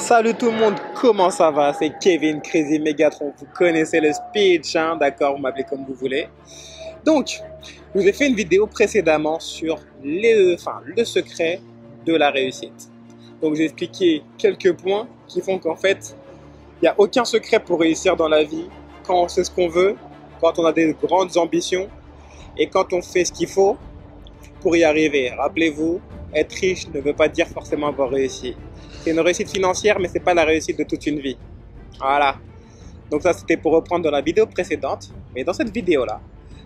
Salut tout le monde, comment ça va? C'est Kevin Crazy Megatron, vous connaissez le speech, hein? D'accord, vous m'appelez comme vous voulez. Donc, je vous ai fait une vidéo précédemment sur le secret de la réussite. Donc j'ai expliqué quelques points qui font qu'en fait, il n'y a aucun secret pour réussir dans la vie quand on sait ce qu'on veut, quand on a des grandes ambitions et quand on fait ce qu'il faut pour y arriver. Rappelez-vous, être riche ne veut pas dire forcément avoir réussi. C'est une réussite financière, mais ce n'est pas la réussite de toute une vie. Voilà. Donc ça, c'était pour reprendre dans la vidéo précédente. Mais dans cette vidéo-là,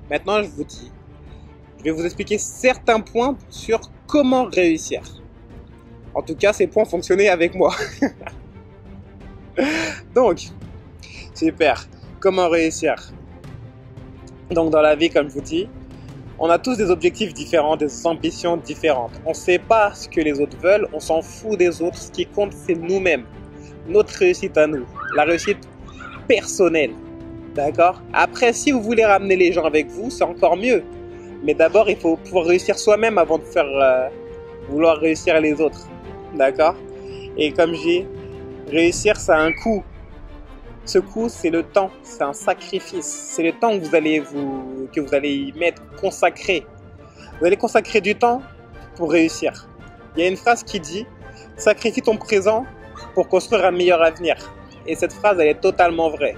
maintenant, je vais vous expliquer certains points sur comment réussir. En tout cas, ces points fonctionnaient avec moi. Donc, super. Comment réussir? Donc, dans la vie, comme je vous dis, on a tous des objectifs différents, des ambitions différentes. On ne sait pas ce que les autres veulent, on s'en fout des autres. Ce qui compte, c'est nous-mêmes. Notre réussite à nous. La réussite personnelle. D'accord? Après, si vous voulez ramener les gens avec vous, c'est encore mieux. Mais d'abord, il faut pouvoir réussir soi-même avant de vouloir réussir les autres. D'accord? Et comme je dis, réussir, ça a un coût. Ce coût, c'est le temps, c'est un sacrifice. C'est le temps que vous allez y mettre, consacrer. Vous allez consacrer du temps pour réussir. Il y a une phrase qui dit « Sacrifie ton présent pour construire un meilleur avenir ». Et cette phrase, elle est totalement vraie.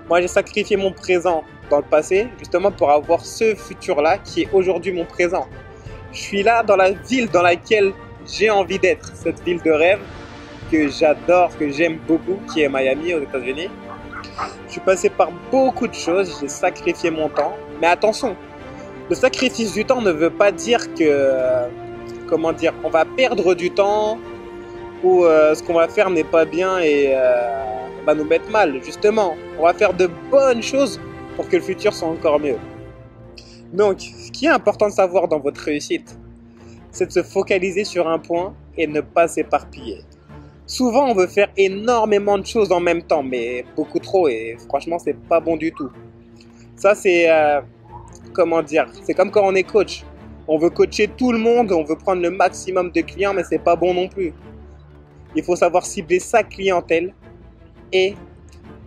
Moi, j'ai sacrifié mon présent dans le passé, justement pour avoir ce futur-là qui est aujourd'hui mon présent. Je suis là dans la ville dans laquelle j'ai envie d'être, cette ville de rêve que j'adore, que j'aime beaucoup, qui est Miami aux États-Unis. Je suis passé par beaucoup de choses, j'ai sacrifié mon temps. Mais attention, le sacrifice du temps ne veut pas dire que, on va perdre du temps ou ce qu'on va faire n'est pas bien et va nous mettre mal. Justement, on va faire de bonnes choses pour que le futur soit encore mieux. Donc, ce qui est important de savoir dans votre réussite, c'est de se focaliser sur un point et ne pas s'éparpiller. Souvent, on veut faire énormément de choses en même temps, mais beaucoup trop, et franchement, c'est pas bon du tout. Ça, c'est, c'est comme quand on est coach. On veut coacher tout le monde, on veut prendre le maximum de clients, mais c'est pas bon non plus. Il faut savoir cibler sa clientèle et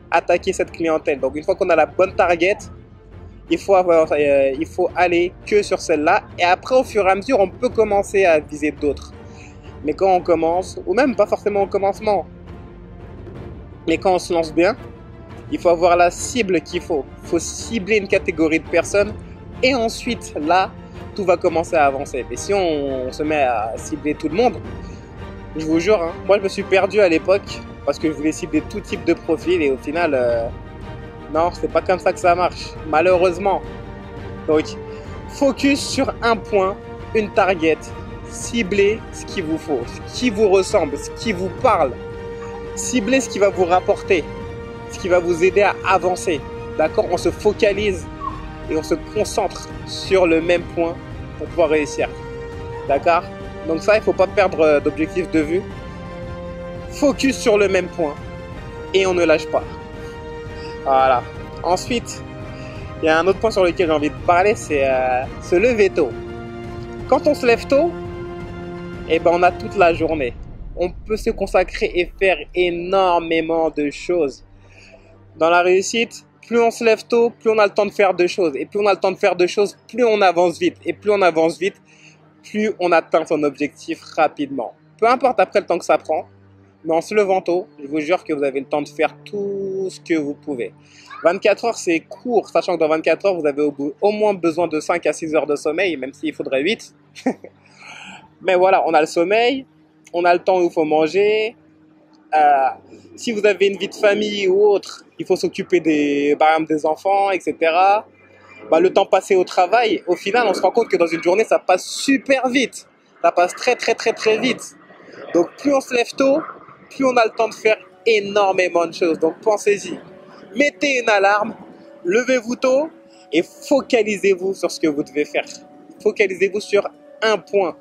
attaquer cette clientèle. Donc, une fois qu'on a la bonne target, il faut aller que sur celle-là, et après, au fur et à mesure, on peut commencer à viser d'autres. Mais quand on commence, ou même pas forcément au commencement, mais quand on se lance bien, il faut avoir la cible qu'il faut. Il faut cibler une catégorie de personnes et ensuite, là, tout va commencer à avancer. Mais si on se met à cibler tout le monde, je vous jure, hein, moi je me suis perdu à l'époque parce que je voulais cibler tout type de profil et au final, non, c'est pas comme ça que ça marche, malheureusement. Donc, focus sur un point, une target. Ciblez ce qu'il vous faut, ce qui vous ressemble, ce qui vous parle. Ciblez ce qui va vous rapporter, ce qui va vous aider à avancer. D'accord? On se focalise et on se concentre sur le même point pour pouvoir réussir. D'accord? Donc ça, il ne faut pas perdre d'objectif de vue. Focus sur le même point et on ne lâche pas. Voilà. Ensuite, il y a un autre point sur lequel j'ai envie de parler, c'est se lever tôt. Quand on se lève tôt, eh ben, on a toute la journée. On peut se consacrer et faire énormément de choses. Dans la réussite, plus on se lève tôt, plus on a le temps de faire de choses. Et plus on a le temps de faire de choses, plus on avance vite. Et plus on avance vite, plus on atteint son objectif rapidement. Peu importe après le temps que ça prend, mais en se levant tôt, je vous jure que vous avez le temps de faire tout ce que vous pouvez. 24 heures, c'est court, sachant que dans 24 heures, vous avez au moins besoin de 5 à 6 heures de sommeil, même s'il faudrait 8. Mais voilà, on a le sommeil, on a le temps où il faut manger. Si vous avez une vie de famille ou autre, il faut s'occuper par exemple des enfants, etc. Le temps passé au travail, au final, on se rend compte que dans une journée, ça passe super vite. Ça passe très, très, très, très vite. Donc, plus on se lève tôt, plus on a le temps de faire énormément de choses. Donc, pensez-y. Mettez une alarme, levez-vous tôt et focalisez-vous sur ce que vous devez faire. Focalisez-vous sur un point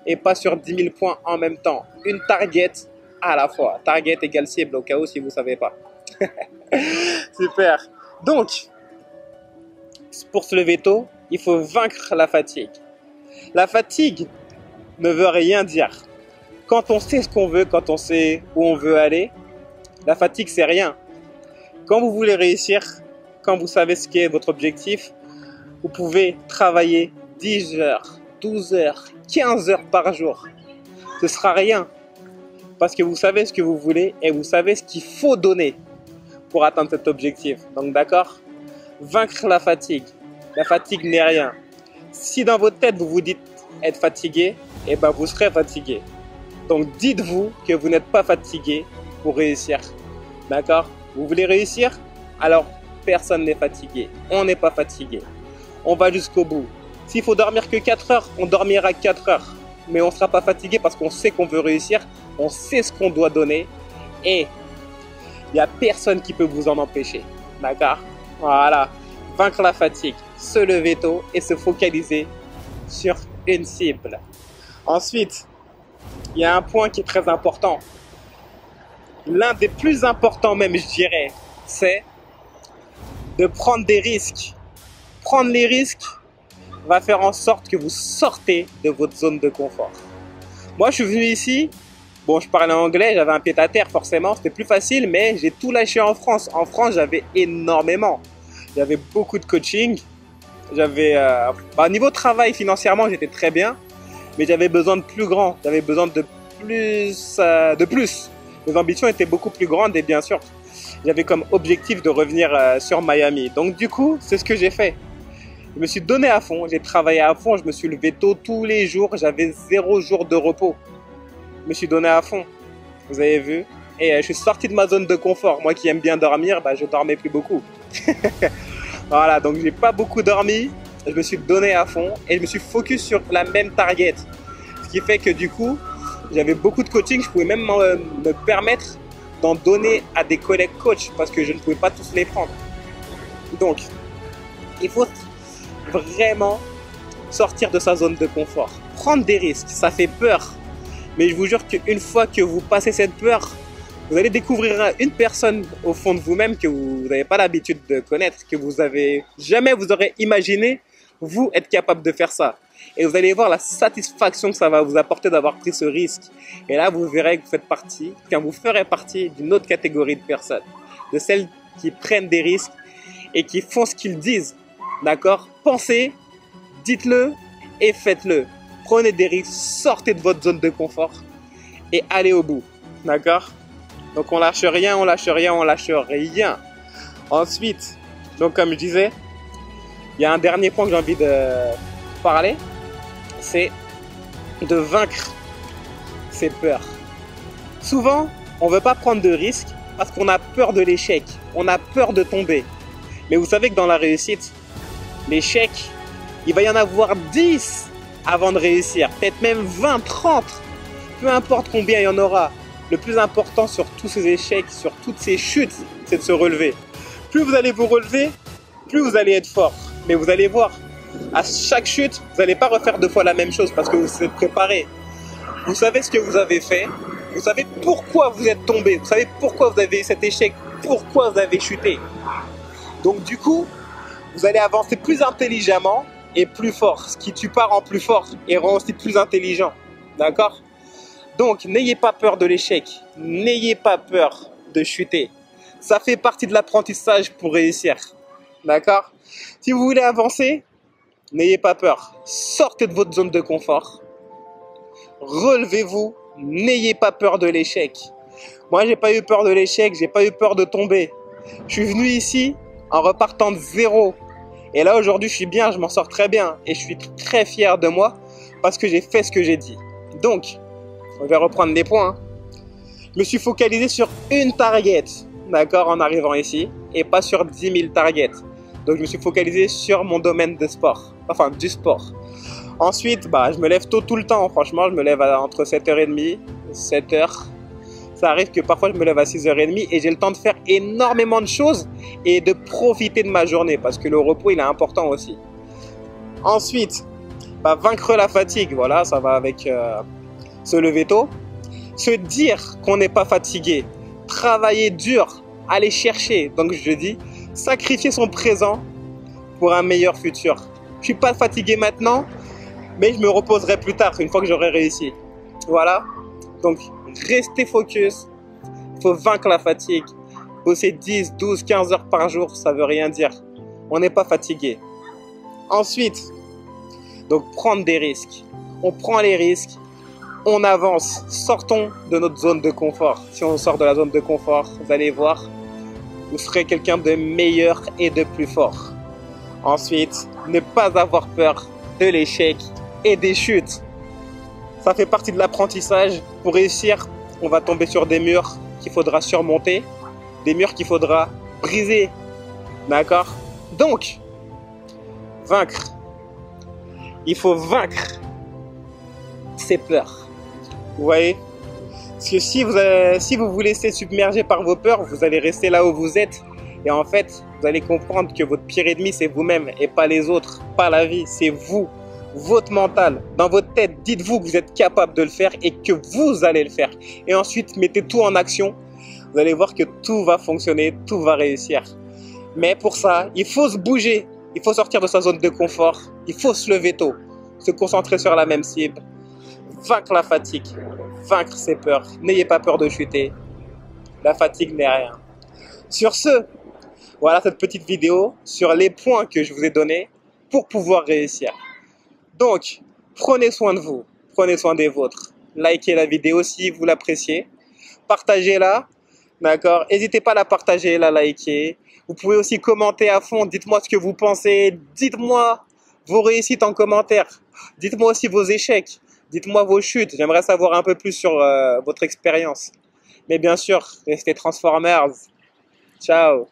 et pas sur 10 000 points en même temps. Une target à la fois. Target égale cible, au cas où si vous ne savez pas. Super. Donc, pour se lever tôt, il faut vaincre la fatigue. La fatigue ne veut rien dire. Quand on sait ce qu'on veut, quand on sait où on veut aller, la fatigue, c'est rien. Quand vous voulez réussir, quand vous savez ce qu'est votre objectif, vous pouvez travailler 10 heures, 12 heures, 15 heures par jour. Ce sera rien. Parce que vous savez ce que vous voulez et vous savez ce qu'il faut donner pour atteindre cet objectif. Donc d'accord ? Vaincre la fatigue. La fatigue n'est rien. Si dans votre tête vous vous dites être fatigué, eh ben vous serez fatigué. Donc dites-vous que vous n'êtes pas fatigué pour réussir. D'accord ? Vous voulez réussir ? Alors personne n'est fatigué. On n'est pas fatigué. On va jusqu'au bout. S'il faut dormir que 4 heures, on dormira 4 heures. Mais on ne sera pas fatigué parce qu'on sait qu'on veut réussir, on sait ce qu'on doit donner et il n'y a personne qui peut vous en empêcher. D'accord ? Voilà. Vaincre la fatigue, se lever tôt et se focaliser sur une cible. Ensuite, il y a un point qui est très important. L'un des plus importants même, je dirais, c'est de prendre des risques. Prendre les risques va faire en sorte que vous sortez de votre zone de confort. Moi, je suis venu ici, bon, je parlais anglais, j'avais un pied-à-terre forcément, c'était plus facile, mais j'ai tout lâché en France. En France, j'avais énormément. J'avais beaucoup de coaching. J'avais, niveau travail, financièrement, j'étais très bien, mais j'avais besoin de plus grand. J'avais besoin de plus. Mes ambitions étaient beaucoup plus grandes et bien sûr, j'avais comme objectif de revenir sur Miami. Donc du coup, c'est ce que j'ai fait. Je me suis donné à fond, j'ai travaillé à fond, je me suis levé tôt tous les jours, j'avais 0 jour de repos. Je me suis donné à fond, vous avez vu. Et je suis sorti de ma zone de confort. Moi qui aime bien dormir, je dormais plus beaucoup. Voilà, donc j'ai pas beaucoup dormi, je me suis donné à fond et je me suis focus sur la même target. Ce qui fait que du coup, j'avais beaucoup de coaching, je pouvais même me permettre d'en donner à des collègues coachs parce que je ne pouvais pas tous les prendre. Donc, il faut vraiment sortir de sa zone de confort. Prendre des risques, ça fait peur. Mais je vous jure qu'une fois que vous passez cette peur, vous allez découvrir une personne au fond de vous-même que vous n'avez pas l'habitude de connaître, que vous avez jamais vous aurez imaginé vous être capable de faire ça. Et vous allez voir la satisfaction que ça va vous apporter d'avoir pris ce risque. Et là, vous verrez que vous ferez partie d'une autre catégorie de personnes, de celles qui prennent des risques et qui font ce qu'ils disent. D'accord ? Pensez, dites-le et faites-le. Prenez des risques, sortez de votre zone de confort et allez au bout. D'accord ? Donc on lâche rien, on lâche rien, on lâche rien. Ensuite, donc comme je disais, il y a un dernier point que j'ai envie de parler, c'est de vaincre ses peurs. Souvent, on ne veut pas prendre de risques parce qu'on a peur de l'échec, on a peur de tomber. Mais vous savez que dans la réussite, l'échec, il va y en avoir 10 avant de réussir, peut-être même 20, 30, peu importe combien il y en aura. Le plus important sur tous ces échecs, sur toutes ces chutes, c'est de se relever. Plus vous allez vous relever, plus vous allez être fort. Mais vous allez voir, à chaque chute, vous n'allez pas refaire 2 fois la même chose parce que vous êtes préparé. Vous savez ce que vous avez fait, vous savez pourquoi vous êtes tombé, vous savez pourquoi vous avez eu cet échec, pourquoi vous avez chuté. Donc du coup, vous allez avancer plus intelligemment et plus fort. Ce qui tue pas rend plus fort et rend aussi plus intelligent. D'accord ? Donc, n'ayez pas peur de l'échec. N'ayez pas peur de chuter. Ça fait partie de l'apprentissage pour réussir. D'accord ? Si vous voulez avancer, n'ayez pas peur. Sortez de votre zone de confort. Relevez-vous. N'ayez pas peur de l'échec. Moi, j'ai pas eu peur de l'échec. J'ai pas eu peur de tomber. Je suis venu ici en repartant de 0. Et là, aujourd'hui, je suis bien. Je m'en sors très bien. Et je suis très fier de moi parce que j'ai fait ce que j'ai dit. Donc, on va reprendre les points. Je me suis focalisé sur une target, d'accord, en arrivant ici, et pas sur 10 000 targets. Donc, je me suis focalisé sur mon domaine de sport, enfin du sport. Ensuite, je me lève tôt tout le temps. Franchement, je me lève entre 7h30, 7h. Ça arrive que parfois, je me lève à 6h30 et j'ai le temps de faire énormément de choses et de profiter de ma journée parce que le repos, il est important aussi. Ensuite, vaincre la fatigue. Voilà, ça va avec... se lever tôt, se dire qu'on n'est pas fatigué, travailler dur, aller chercher, donc je dis, sacrifier son présent pour un meilleur futur. Je ne suis pas fatigué maintenant, mais je me reposerai plus tard, une fois que j'aurai réussi. Voilà. Donc, restez focus. Il faut vaincre la fatigue. Bosser 10, 12, 15 heures par jour, ça veut rien dire. On n'est pas fatigué. Ensuite, donc prendre des risques. On prend les risques, on avance. Sortons de notre zone de confort. Si on sort de la zone de confort, vous allez voir, vous serez quelqu'un de meilleur et de plus fort. Ensuite, ne pas avoir peur de l'échec et des chutes. Ça fait partie de l'apprentissage. Pour réussir, on va tomber sur des murs qu'il faudra surmonter, des murs qu'il faudra briser. D'accord? Donc, vaincre. Il faut vaincre ses peurs. Vous voyez? Parce que si vous vous laissez submerger par vos peurs, vous allez rester là où vous êtes. Et en fait, vous allez comprendre que votre pire ennemi, c'est vous-même et pas les autres, pas la vie, c'est vous. Votre mental, dans votre tête, dites-vous que vous êtes capable de le faire et que vous allez le faire. Et ensuite, mettez tout en action. Vous allez voir que tout va fonctionner, tout va réussir. Mais pour ça, il faut se bouger. Il faut sortir de sa zone de confort. Il faut se lever tôt. Se concentrer sur la même cible. Vaincre la fatigue. Vaincre ses peurs. N'ayez pas peur de chuter. La fatigue n'est rien. Sur ce, voilà cette petite vidéo sur les points que je vous ai donnés pour pouvoir réussir. Donc, prenez soin de vous, prenez soin des vôtres. Likez la vidéo si vous l'appréciez. Partagez-la, d'accord? N'hésitez pas à la partager, la liker. Vous pouvez aussi commenter à fond. Dites-moi ce que vous pensez. Dites-moi vos réussites en commentaire. Dites-moi aussi vos échecs. Dites-moi vos chutes. J'aimerais savoir un peu plus sur votre expérience. Mais bien sûr, restez Transformers. Ciao!